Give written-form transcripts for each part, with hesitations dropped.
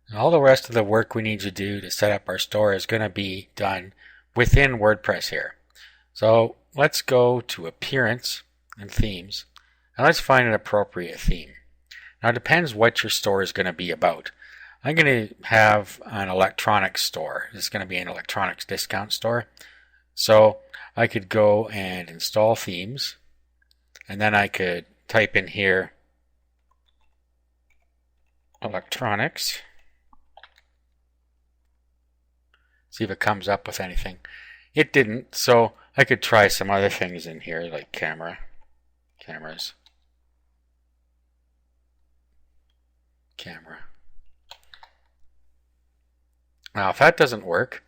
And all the rest of the work we need to do to set up our store is going to be done within WordPress here. So let's go to Appearance and Themes, and let's find an appropriate theme. Now it depends what your store is going to be about. I'm going to have an electronics store. It's going to be an electronics discount store. So I could go and install themes, and then I could type in here electronics, see if it comes up with anything. It didn't, so I could try some other things in here like cameras. Camera. Now if that doesn't work,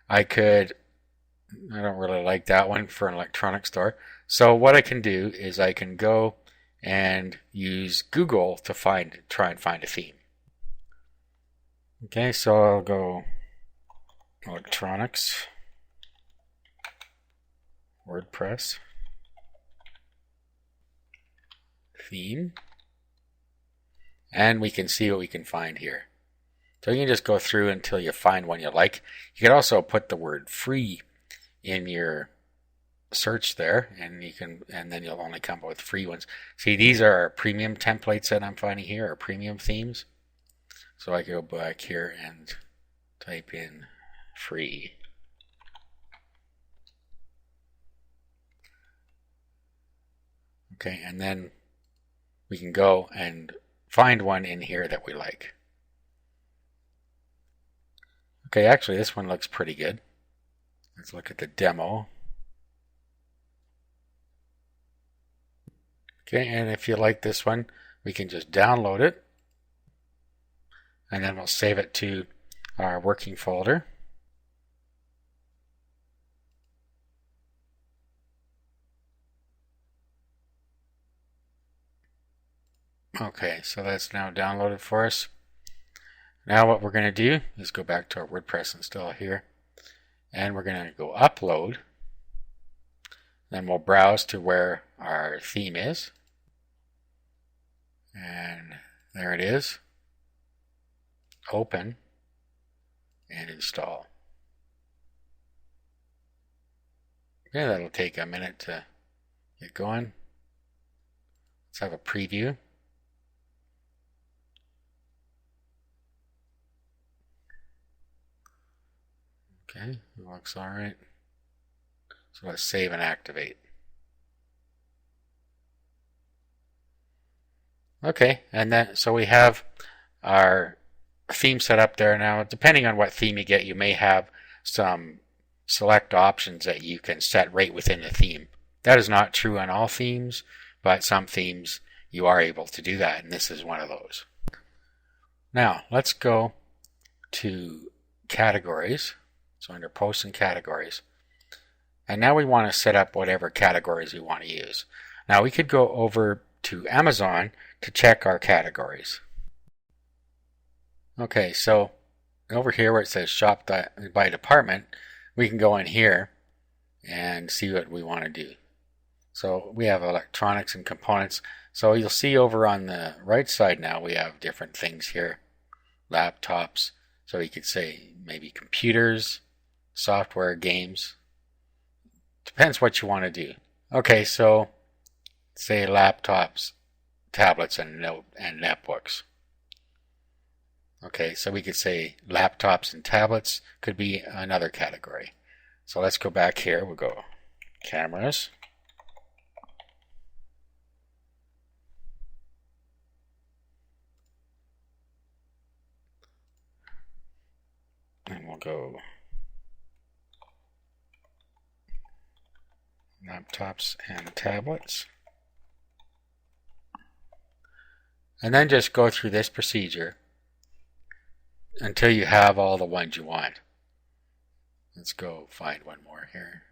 I don't really like that one for an electronics store. So what I can do is I can go and use Google to try and find a theme. Okay, so I'll go electronics, WordPress, theme, and we can see what we can find here. So you can just go through until you find one you like. You can also put the word free in your search there, and then you'll only come up with free ones. See, these are our premium templates that I'm finding here, or premium themes. So I go back here and type in free. Okay, and then we can go and find one in here that we like. Okay, actually this one looks pretty good. Let's look at the demo. Okay, and if you like this one, we can just download it, and then we'll save it to our working folder. Okay, so that's now downloaded for us. Now what we're going to do is go back to our WordPress install here, and we're going to go upload. Then we'll browse to where our theme is, and there it is. Open and install. Okay, that'll take a minute to get going. Let's have a preview. Okay, it looks alright. So let's save and activate. Okay, and then so we have our theme set up there now. Depending on what theme you get, you may have some select options that you can set right within the theme. That is not true on all themes, but some themes you are able to do that, and this is one of those. Now let's go to categories. So under posts and categories. And now we want to set up whatever categories we want to use. Now we could go over to Amazon to check our categories. Okay, so over here where it says shop by department, we can go in here and see what we want to do. So we have electronics and components. So you'll see over on the right side now we have different things here. Laptops. So you could say maybe computers, software, games. Depends what you want to do. Okay, so say laptops, tablets, and netbooks. Okay, so we could say laptops and tablets could be another category. So let's go back here. We'll go cameras. And we'll go laptops and tablets. And then just go through this procedure until you have all the ones you want. Let's go find one more here.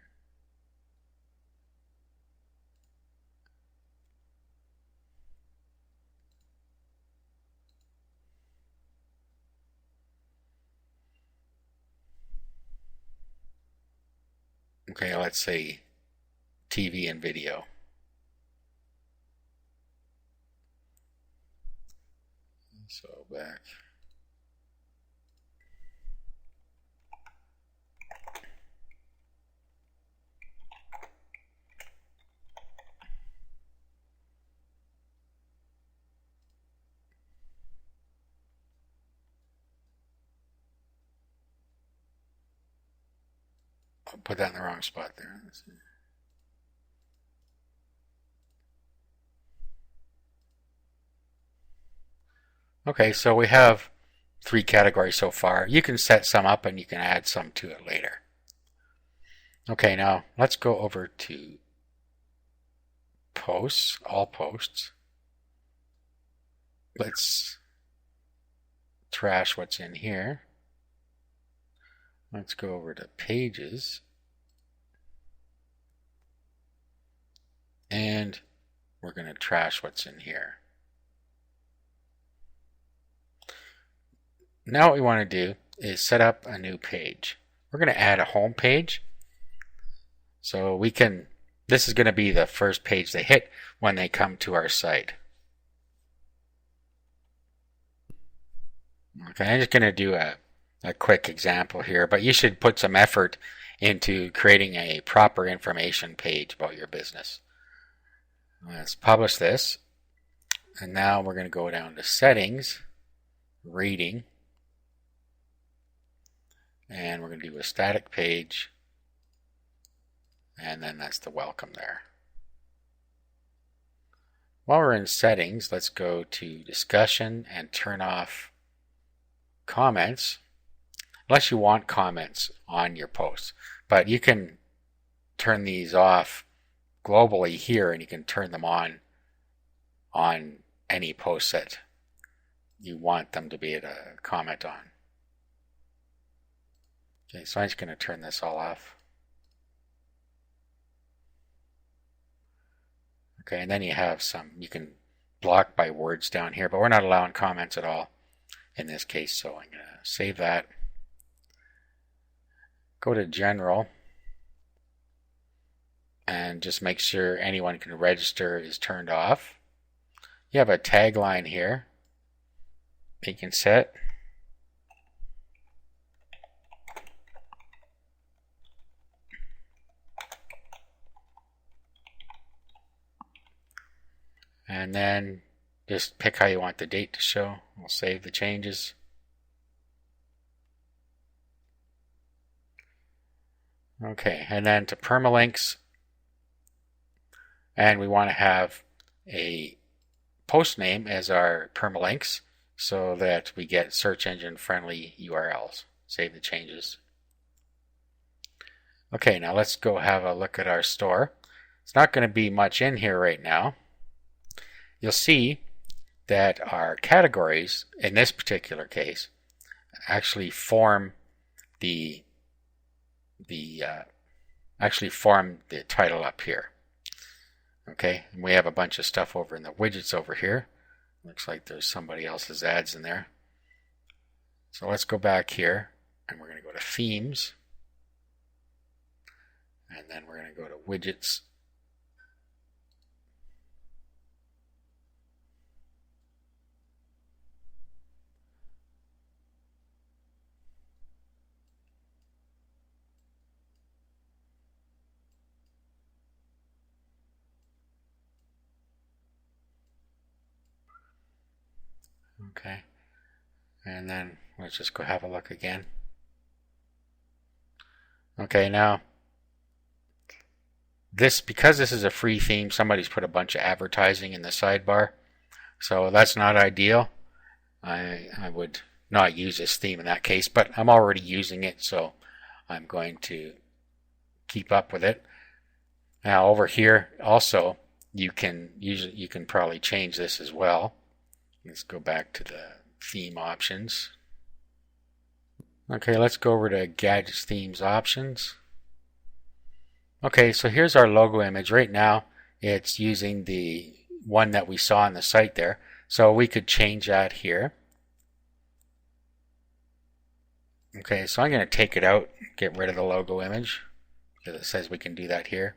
Okay, let's say TV and video. So back. I'll put that in the wrong spot there. Okay, so we have 3 categories so far. You can set some up and you can add some to it later. Okay, now let's go over to posts, all posts. Let's trash what's in here. Let's go over to pages. And we're going to trash what's in here. Now what we want to do is set up a new page. We're going to add a home page. So we can, this is going to be the first page they hit when they come to our site. Okay, I'm just going to do a quick example here, but you should put some effort into creating a proper information page about your business. Let's publish this. And now we're going to go down to settings, reading, and we're going to do a static page, and then that's the welcome there. While we're in settings, let's go to discussion and turn off comments, unless you want comments on your posts. But you can turn these off globally here, and you can turn them on any post that you want them to be able to comment on. Okay, so I'm just going to turn this all off. Okay, and then you have some, you can block by words down here, but we're not allowing comments at all in this case, so I'm going to save that. Go to General, and just make sure anyone can register is turned off. You have a tagline here you can set. And then just pick how you want the date to show. We'll save the changes. Okay, and then to permalinks, and we want to have a post name as our permalinks so that we get search engine friendly URLs. Save the changes. Okay, now let's go have a look at our store. It's not going to be much in here right now. You'll see that our categories, in this particular case, actually form the title up here. Okay, and we have a bunch of stuff over in the widgets over here. Looks like there's somebody else's ads in there. So let's go back here, and we're going to go to themes, and then we're going to go to widgets. Okay, and then let's just go have a look again. Okay, now because this is a free theme, somebody's put a bunch of advertising in the sidebar, so that's not ideal. I would not use this theme in that case, but I'm already using it, so I'm going to keep up with it. Now over here also you can probably change this as well. Let's go back to the theme options. Okay, let's go over to Gadgets, Themes, Options. Okay, so here's our logo image. Right now it's using the one that we saw on the site there. So we could change that here. Okay, so I'm going to take it out, get rid of the logo image, because it says we can do that here.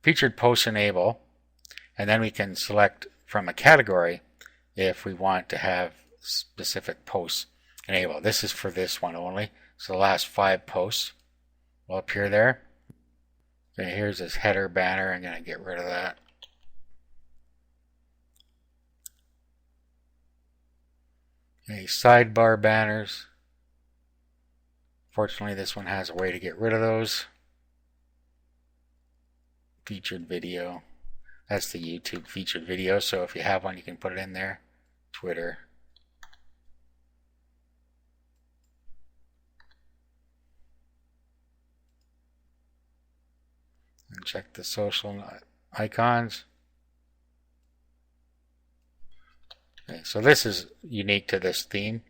Featured Posts Enable, and then we can select from a category if we want to have specific posts enabled. This is for this one only. So the last 5 posts will appear there. Okay, here's this header banner. I'm going to get rid of that. Okay, sidebar banners. Fortunately, this one has a way to get rid of those. featured video. That's the YouTube featured video, so if you have one you can put it in there. Twitter. And check the social icons. Okay, so this is unique to this theme.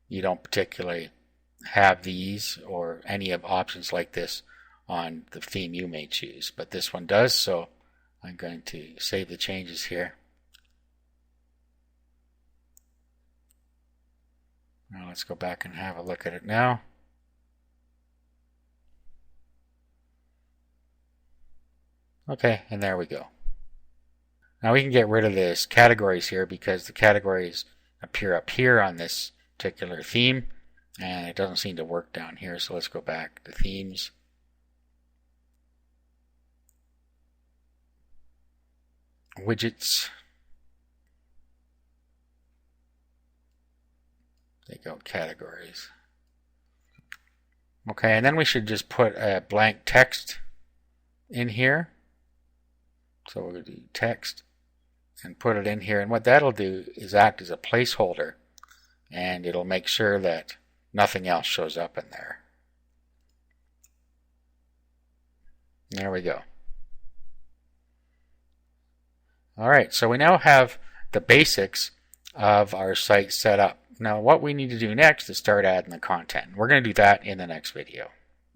You don't particularly have these or any of options like this on the theme you may choose, but this one does, so I'm going to save the changes here. Now let's go back and have a look at it now. Okay, and there we go. Now we can get rid of this categories here because the categories appear up here on this particular theme and it doesn't seem to work down here, so let's go back to themes. Widgets. Take out categories. Okay, and then we should just put a blank text in here. So we're going to do text and put it in here, and what that'll do is act as a placeholder, and it'll make sure that nothing else shows up in there. There we go. Alright, so we now have the basics of our site set up. Now what we need to do next is start adding the content. We're going to do that in the next video.